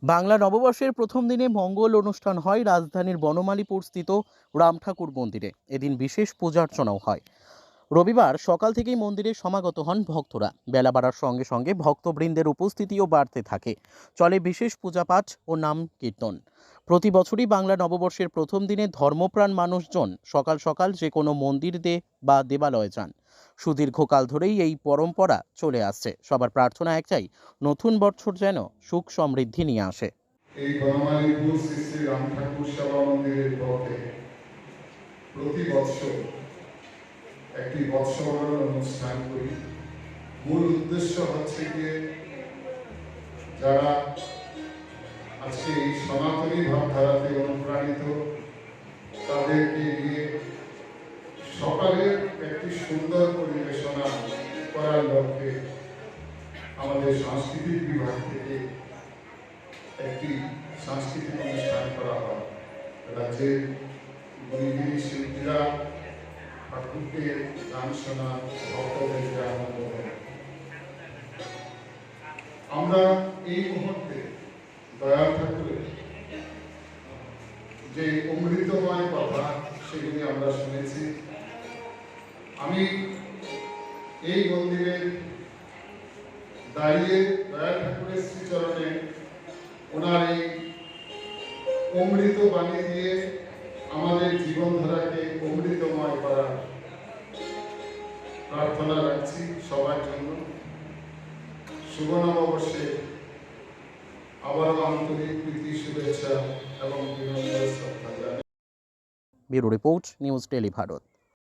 বাংলা নববর্ষের প্রথম দিনে মঙ্গল অনুষ্ঠান হয় রাজধানীর বনমালীপুর স্থিত রাম ঠাকুর মন্দিরে। এদিন বিশেষ পূজার্চনাও হয়। রবিবার সকাল থেকেই মন্দিরে সমাগত হন ভক্তরা। বেলা বাড়ার সঙ্গে সঙ্গে ভক্তবৃন্দের উপস্থিতিও বাড়তে থাকে। চলে বিশেষ পূজাপাঠ ও নাম কীর্তন। প্রতি বছরই বাংলা নববর্ষের প্রথম দিনে ধর্মপ্রাণ মানুষজন সকাল সকাল যে কোনো মন্দির বা দেবালয়ে যান। সুদীর্ঘকাল ধরেই এই পরম্পরা চলে আসছে। সবার প্রার্থনা একটাই, নতুন বছর যেন সুখ সমৃদ্ধি নিয়ে আসে। এই বনমালীপুর শ্রী শ্রী রাম ঠাকুর সেবা মন্দিরের পক্ষে প্রতি বৎসর একটি বৎসবরণ অনুষ্ঠান করি। মূল উদ্দেশ্য হচ্ছে গিয়ে যারা আজকে এই সনাতনী ভাবধারাতে অনুপ্রাণিত তাদেরকে নিয়ে সকালের একটি সুন্দর পরিবেশনা করার লক্ষ্যে আমাদের সাংস্কৃতিক বিভাগ থেকে একটি সাংস্কৃতিক অনুষ্ঠান করা হয়। রাজ্যের গুণীগিরি শিল্পীরা ঠাকুরকে গান শোনা, ভক্তদেরকে আনন্দ দেয়। আমরা এই মুহূর্তে দয়াল ঠাকুরের যে অমৃতময় কথা সেগুলি আমরা শুনেছি। আমি এই মন্দিরে দাঁড়িয়ে দয়াল ঠাকুরের শ্রীচরণে ওনার এই অমৃত বাণী দিয়ে আমাদের জীবনধারাকে অমৃতময় করার প্রার্থনা রাখছি সবার জন্য। শুভ নববর্ষে আবারও আন্তরিক প্রীতি, শুভেচ্ছা এবং বিনম্র শ্রদ্ধা জানাই। Bureau report, news tele Bharat.